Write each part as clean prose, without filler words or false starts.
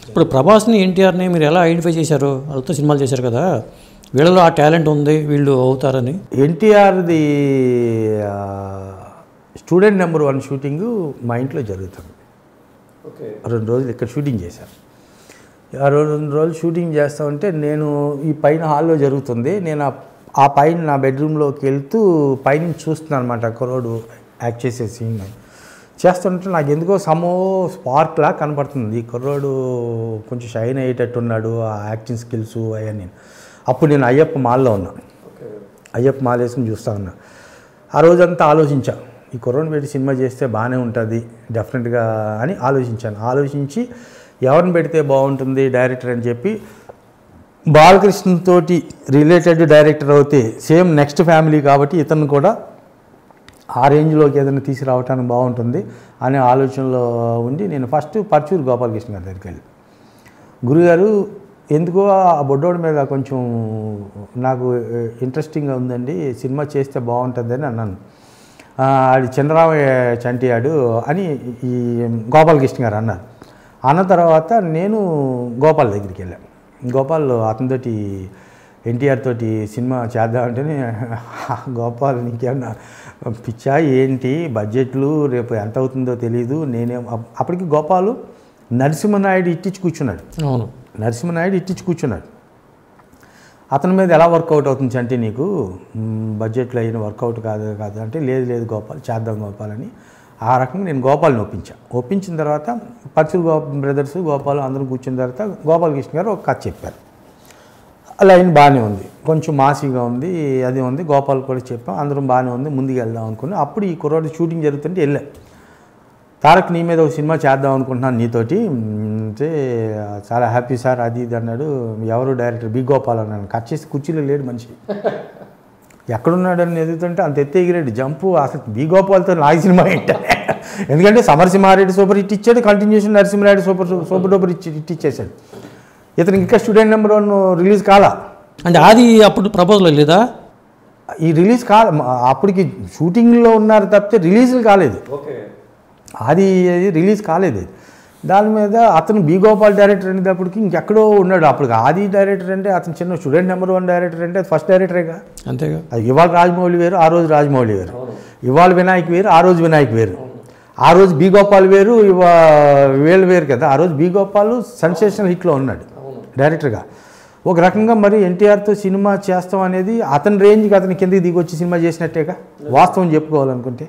ఇప్పుడు ప్రభాస్ని ఎన్టీఆర్ని మీరు ఎలా ఐడెంటిఫై చేశారు? వాళ్ళతో సినిమాలు చేశారు కదా, వీళ్ళలో ఆ టాలెంట్ ఉంది వీళ్ళు అవుతారని. ఎన్టీఆర్ది స్టూడెంట్ నెంబర్ 1 షూటింగు మా ఇంట్లో జరుగుతుంది. 2 రోజులు ఇక్కడ షూటింగ్ చేశాను. ఆ 2 రోజులు షూటింగ్ చేస్తూ ఉంటే నేను ఈ పైన హాల్లో జరుగుతుంది, నేను ఆ పైన నా బెడ్రూమ్లోకి వెళ్తూ పైన చూస్తున్నాను అనమాట. కుర్రోడు యాక్ట్ చేసే సీన్ చేస్తుంటే నాకు ఎందుకో స్పార్క్లా కనపడుతుంది. ఈ కుర్రోడు కొంచెం షైన్ అయ్యేటట్టున్నాడు, ఆ యాక్టింగ్ స్కిల్స్ అవన్నీ. అప్పుడు నేను అయ్యప్ప మాల్లో ఉన్నా, అయ్యప్ప మాల వేసుకుని చూస్తూ ఉన్నా. ఆ రోజంతా ఆలోచించా, ఈ కుర్రోని పెట్టి సినిమా చేస్తే బాగానే ఉంటుంది డెఫినెట్గా అని ఆలోచించి ఎవరిని పెడితే బాగుంటుంది డైరెక్టర్ అని చెప్పి బాలకృష్ణతోటి రిలేటెడ్ డైరెక్టర్ అవుతే సేమ్ నెక్స్ట్ ఫ్యామిలీ కాబట్టి ఇతను కూడా ఆ రేంజ్లోకి ఏదైనా తీసుకురావటానికి బాగుంటుంది అనే ఆలోచనలో ఉండి నేను ఫస్ట్ పర్చూరు గోపాలకృష్ణ గారి దగ్గరికి వెళ్ళి, గురుగారు ఎందుకో ఆ బొడ్డోడి మీద కొంచెం నాకు ఇంట్రెస్టింగ్గా ఉందండి, సినిమా చేస్తే బాగుంటుందని అన్నాను. అది చంద్రరామయ్య చంటియాడు అని ఈ గోపాలకృష్ణ గారు అన్నారు. అన్న తర్వాత నేను గోపాల్ దగ్గరికి వెళ్ళాను. గోపాల్ అతనితోటి ఎన్టీఆర్ తోటి సినిమా చేద్దామంటేనే, గోపాల్ నీకేమన్నా పిచ్చా ఏంటి, బడ్జెట్లు రేపు ఎంత అవుతుందో తెలియదు, అప్పటికి గోపాల్ నరసింహనాయుడు ఇట్టించి కూర్చున్నాడు. అవును, నరసింహనాయుడు ఇట్టించి కూర్చున్నాడు. అతని మీద ఎలా వర్కౌట్ అవుతుంది అంటే నీకు బడ్జెట్లో అయిన వర్కౌట్ కాదు అంటే, లేదు గోపాల్ చేద్దాం గోపాల్ అని ఆ రకంగా నేను గోపాల్ని ఒప్పించిన తర్వాత పర్చూరు బ్రదర్స్ గోపాల్ అందరూ కూర్చున్న తర్వాత గోపాలకృష్ణ గారు ఒక కథ చెప్పారు. లైన్ బాగానే ఉంది, కొంచెం మాసీగా ఉంది, అది ఉంది. గోపాల్ కూడా చెప్పాం, అందరం బాగానే ఉంది, ముందుకు వెళ్దాం అనుకుని అప్పుడు ఈ కుర్రాడు షూటింగ్ జరుగుతుంటే వెళ్ళా. తారక్ నీ మీద ఒక సినిమా చేద్దాం అనుకుంటున్నాను నీతోటి అంటే, చాలా హ్యాపీ సార్ అది ఇది అన్నాడు. ఎవరు డైరెక్టర్? బి గోపాల్ అన్నాను. కట్ చేసి కుర్చీలో లేడు మనిషి, ఎక్కడున్నాడని ఎదుగుతుంటే అంత ఎత్తే ఎగిరేడు జంపు. అసలు బి గోపాల్తో నాకు సినిమా ఏంటంటే, ఎందుకంటే సమరసింహారెడ్డి సూపర్ హిట్ ఇచ్చాడు, continuation Narasimha Reddy super duper hit ఇచ్చేసాడు. ఇతనికి ఇంకా స్టూడెంట్ నెంబర్ 1 రిలీజ్ కాలా. అంటే అది అప్పుడు ప్రపోజల్ లేదా? ఈ రిలీజ్ అప్పటికి షూటింగ్లో ఉన్నారు తప్పితే రిలీజ్లు కాలేదు. అది రిలీజ్ కాలేదు. దాని మీద అతను బి గోపాల్ డైరెక్టర్ అనేటప్పటికి ఇంకెక్కడో ఉన్నాడు. అప్పుడు ఆది డైరెక్టర్ అంటే అతను చిన్న స్టూడెంట్ నెంబర్ 1 డైరెక్టర్ అంటే అది ఫస్ట్ డైరెక్టరేగా. అంతేగా. ఇవాళ రాజమౌళి వేరు, ఆ రోజు రాజమౌళి వేరు. ఇవాళ వినాయక్ వేరు, ఆ రోజు వినాయక్ వేరు. ఆ రోజు బి గోపాల్ వేరు, వీళ్ళు వేరు కదా. ఆ రోజు బి గోపాల్ సెన్సేషనల్ హిట్లో ఉన్నాడు డైరెక్టర్గా. ఒక రకంగా మరి ఎన్టీఆర్తో సినిమా చేస్తాం అనేది అతని రేంజ్కి అతని కిందకి దిగొచ్చి సినిమా చేసినట్టేగా వాస్తవం చెప్పుకోవాలనుకుంటే.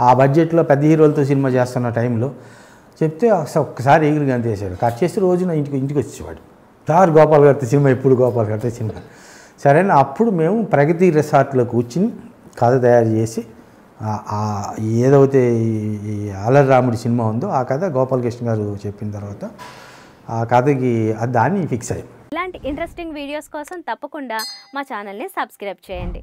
ఆ బడ్జెట్లో పెద్ద హీరోలతో సినిమా చేస్తున్న టైంలో చెప్తే ఒక్కసారి ఎగిరి గంతేసాడు. కట్ చేసి రోజున ఇంటికి వచ్చేవాడు. సార్ గోపాల్ గారితో సినిమా, ఎప్పుడు గోపాల్ గారితో సినిమా. సరేనా, అప్పుడు మేము ప్రగతి రిసార్ట్లో కూర్చుని కథ తయారు చేసి ఏదైతే ఈ అల్లరి రాముడి సినిమా ఉందో ఆ కథ గోపాలకృష్ణ గారు చెప్పిన తర్వాత ఆ కథకి దాన్ని ఫిక్స్ అయ్యాం. ఇలాంటి ఇంట్రెస్టింగ్ వీడియోస్ కోసం తప్పకుండా మా ఛానల్ని సబ్స్క్రైబ్ చేయండి.